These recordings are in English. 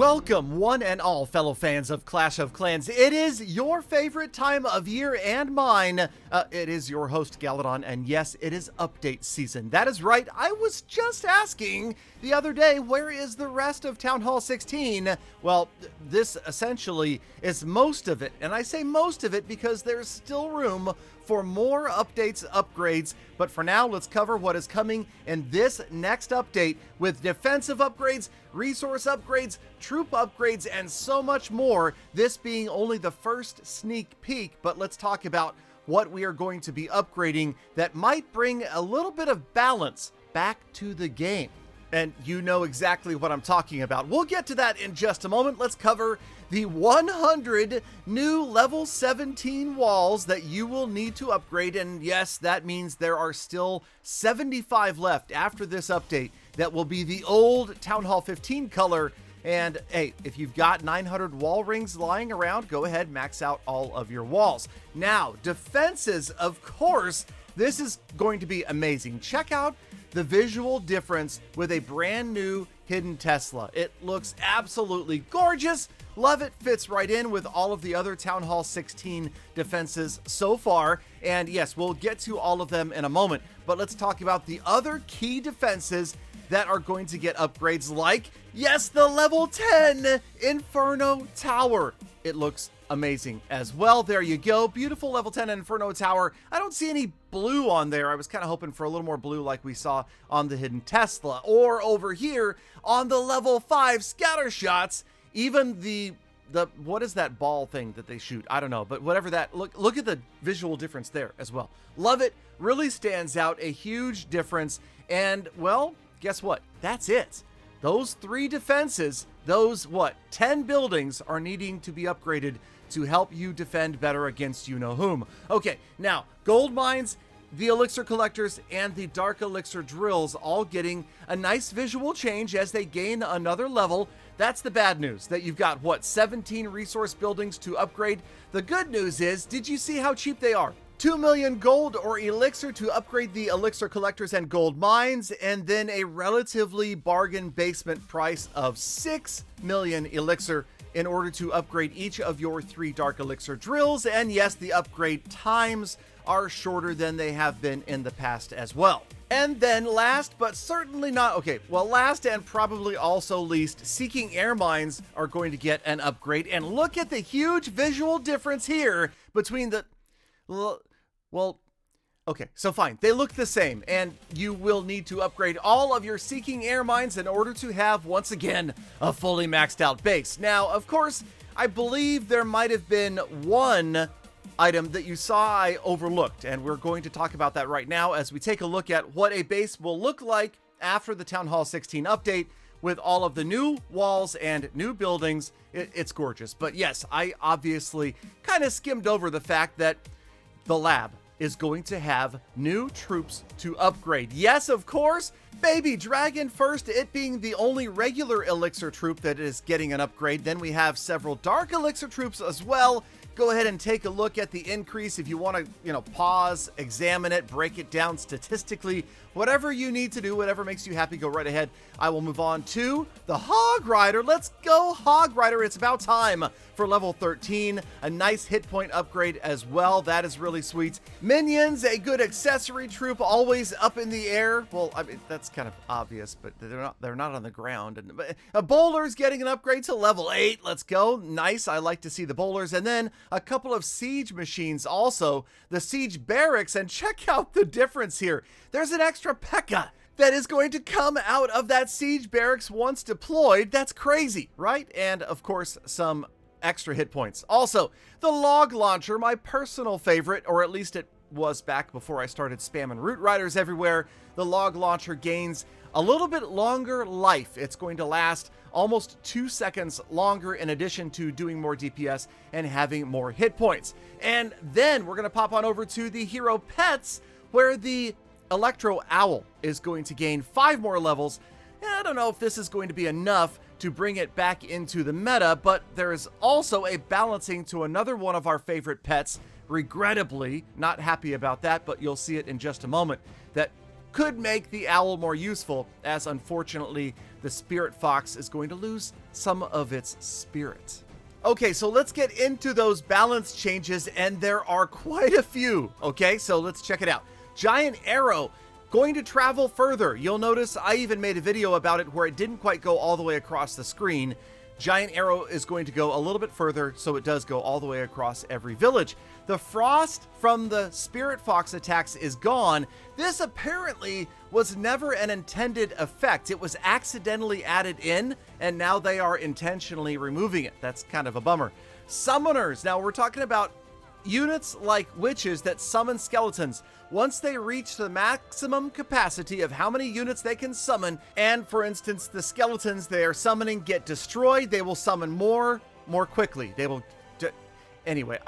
Welcome, one and all fellow fans of Clash of Clans. It is your favorite time of year and mine. It is your host, Galadon, and yes, it is update season. That is right, I was just asking the other day, where is the rest of Town Hall 16? Well, this essentially is most of it, and I say most of it because there's still room for more updates, upgrades, but for now, let's cover what is coming in this next update with defensive upgrades, resource upgrades, troop upgrades, and so much more. This being only the first sneak peek, but let's talk about what we are going to be upgrading that might bring a little bit of balance back to the game. And you know exactly what I'm talking about. We'll get to that in just a moment. Let's cover the 100 new level 17 walls that you will need to upgrade. And yes, that means there are still 75 left after this update that will be the old Town Hall 15 color. And hey, if you've got 900 wall rings lying around, go ahead, max out all of your walls. Now, defenses, of course, this is going to be amazing. Check out the visual difference with a brand new hidden Tesla. It looks absolutely gorgeous. Love it, fits right in with all of the other Town Hall 16 defenses so far. And yes, we'll get to all of them in a moment, but let's talk about the other key defenses that are going to get upgrades like, yes, the level 10 Inferno Tower. It looks amazing as well. There you go. Beautiful level 10 Inferno Tower. I don't see any blue on there. I was kind of hoping for a little more blue like we saw on the hidden Tesla. Or over here on the level 5 scatter shots, even the what is that ball thing that they shoot? I don't know, but whatever that, look at the visual difference there as well. Love it. Really stands out. A huge difference. And well, guess what? That's it. Those 3 defenses, those 10 buildings are needing to be upgraded to help you defend better against you-know-whom. Okay, now, gold mines, the elixir collectors, and the dark elixir drills all getting a nice visual change as they gain another level. That's the bad news, that you've got, 17 resource buildings to upgrade. The good news is, did you see how cheap they are? 2 million gold or elixir to upgrade the elixir collectors and gold mines, and then a relatively bargain basement price of 6 million elixir in order to upgrade each of your 3 dark elixir drills. And yes, the upgrade times are shorter than they have been in the past as well. And then last but certainly not, last and probably also least, seeking air mines are going to get an upgrade. And look at the huge visual difference here between the, okay, so fine, they look the same, and you will need to upgrade all of your seeking air mines in order to have, once again, a fully maxed out base. Now, of course, I believe there might have been one item that you saw I overlooked, and we're going to talk about that right now as we take a look at what a base will look like after the Town Hall 16 update with all of the new walls and new buildings. It's gorgeous. But yes, I obviously kind of skimmed over the fact that the lab is going to have new troops to upgrade. Yes, of course, Baby Dragon first, it being the only regular elixir troop that is getting an upgrade. Then we have several dark elixir troops as well. Go ahead and take a look at the increase if you want to, pause, examine it, break it down statistically, whatever you need to do, whatever makes you happy, go right ahead. I will move on to the Hog Rider. Let's go, Hog Rider. It's about time for level 13. A nice hit point upgrade as well. That is really sweet. Minions, a good accessory troop, always up in the air. Well, I mean, that's kind of obvious, but they're not on the ground. And a Bowler's getting an upgrade to level 8. Let's go. Nice. I like to see the Bowlers. And then a couple of siege machines also, the siege barracks, and check out the difference here. There's an extra P.E.K.K.A. that is going to come out of that siege barracks once deployed. That's crazy, right? And of course, some extra hit points. Also, the log launcher, my personal favorite, or at least it was back before I started spamming root riders everywhere. The log launcher gains a little bit longer life. It's going to last almost 2 seconds longer, in addition to doing more DPS and having more hit points. And then we're going to pop on over to the hero pets, where the Electro Owl is going to gain 5 more levels. I don't know if this is going to be enough to bring it back into the meta, but there is also a balancing to another one of our favorite pets. Regrettably, not happy about that, but you'll see it in just a moment, that could make the owl more useful, as unfortunately the spirit fox is going to lose some of its spirit. Okay, so let's get into those balance changes, and there are quite a few. Okay, so let's check it out. Giant arrow going to travel further. You'll notice I even made a video about it where it didn't quite go all the way across the screen. Giant arrow is going to go a little bit further, so it does go all the way across every village. The frost from the spirit fox attacks is gone. This apparently was never an intended effect. It was accidentally added in, and now they are intentionally removing it. That's kind of a bummer. Summoners. Now we're talking about units like witches that summon skeletons. Once they reach the maximum capacity of how many units they can summon, and for instance, the skeletons they are summoning get destroyed, they will summon more quickly. They will... Anyway,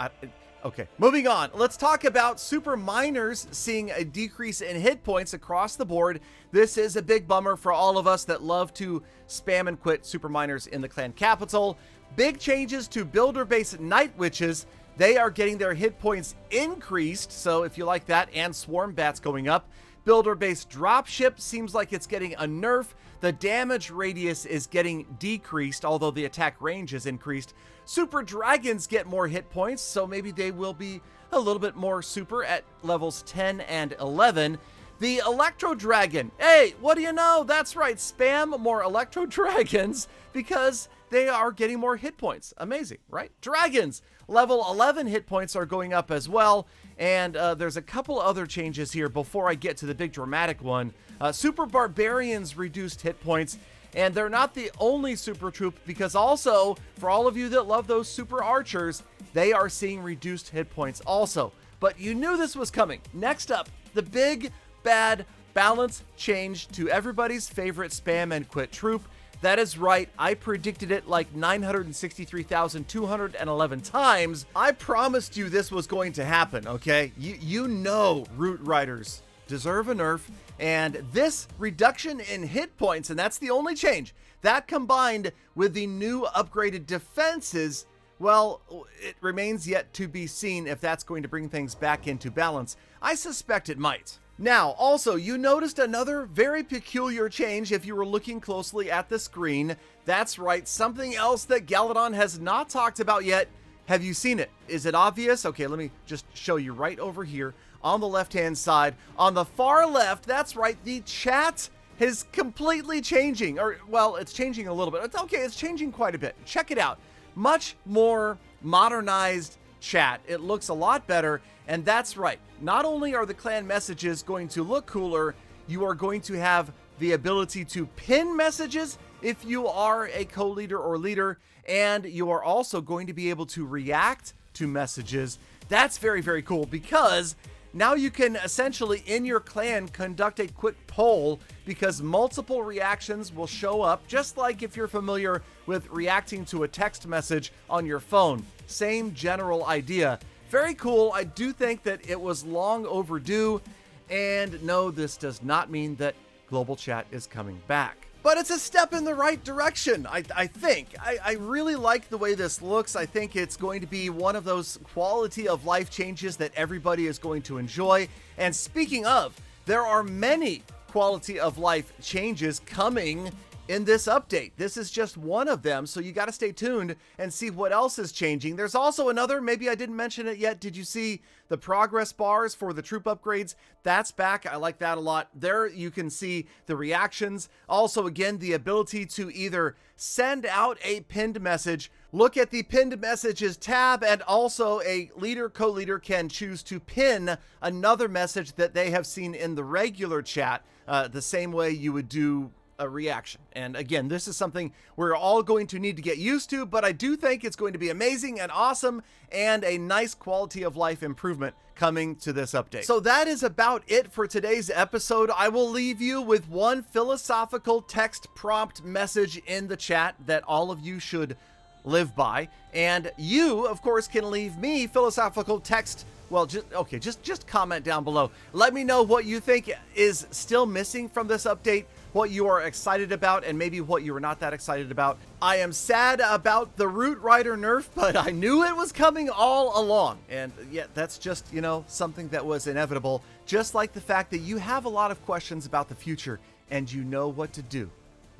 okay, moving on. Let's talk about super miners seeing a decrease in hit points across the board. This is a big bummer for all of us that love to spam and quit super miners in the clan capital. Big changes to builder-based night witches. They are getting their hit points increased, so if you like that, and swarm bats going up. Builder-based dropship seems like it's getting a nerf. The damage radius is getting decreased, although the attack range is increased. Super dragons get more hit points, so maybe they will be a little bit more super at levels 10 and 11. The Electro Dragon. Hey, what do you know? That's right, spam more Electro Dragons because they are getting more hit points. Amazing, right? Dragons. Level 11 hit points are going up as well. And there's a couple other changes here before I get to the big dramatic one. Super Barbarians reduced hit points. And they're not the only super troop, because also, for all of you that love those super archers, they are seeing reduced hit points also. But you knew this was coming. Next up, the big bad balance change to everybody's favorite spam and quit troop. That is right, I predicted it like 963,211 times. I promised you this was going to happen, okay? You know Root Riders deserve a nerf, and this reduction in hit points, and that's the only change, that combined with the new upgraded defenses, well, it remains yet to be seen if that's going to bring things back into balance. I suspect it might. Now, also, you noticed another very peculiar change if you were looking closely at the screen. That's right, something else that Galadon has not talked about yet. Have you seen it? Is it obvious? Okay, let me just show you right over here on the left-hand side. On the far left, that's right, the chat is completely changing. Or, well, it's changing a little bit. It's okay, it's changing quite a bit. Check it out. Much more modernized chat. It looks a lot better. And that's right. Not only are the clan messages going to look cooler, you are going to have the ability to pin messages if you are a co-leader or leader, and you are also going to be able to react to messages. That's very, very cool, because now you can essentially in your clan conduct a quick poll, because multiple reactions will show up, just like if you're familiar with reacting to a text message on your phone. Same general idea. Very cool. I do think that it was long overdue, and no, this does not mean that global chat is coming back. But it's a step in the right direction, I think. I really like the way this looks. I think it's going to be one of those quality of life changes that everybody is going to enjoy. And speaking of, there are many quality of life changes coming in this update. This is just one of them, so you got to stay tuned and see what else is changing. There's also another, maybe I didn't mention it yet. Did you see the progress bars for the troop upgrades? That's back. I like that a lot. There you can see the reactions. Also, again, the ability to either send out a pinned message, look at the pinned messages tab, and also a leader, co-leader can choose to pin another message that they have seen in the regular chat, the same way you would do a reaction. And again, this is something we're all going to need to get used to, but I do think it's going to be amazing and awesome and a nice quality of life improvement coming to this update. So that is about it for today's episode. I will leave you with one philosophical text prompt message in the chat that all of you should live by. And you, of course, can leave me philosophical text. Well, just comment down below. Let me know what you think is still missing from this update, what you are excited about, and maybe what you are not that excited about. I am sad about the Root Rider nerf, but I knew it was coming all along. And yeah, that's just, something that was inevitable. Just like the fact that you have a lot of questions about the future and you know what to do.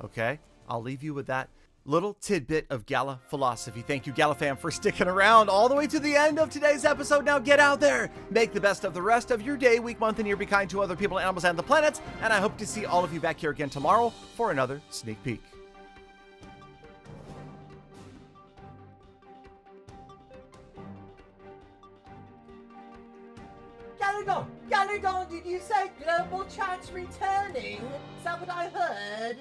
Okay? I'll leave you with that little tidbit of Gala philosophy. Thank you, Gala fam, for sticking around all the way to the end of today's episode. Now get out there, make the best of the rest of your day, week, month, and year. Be kind to other people, animals, and the planets. And I hope to see all of you back here again tomorrow for another sneak peek. Galadon, did you say global chat's returning? Is that what I heard?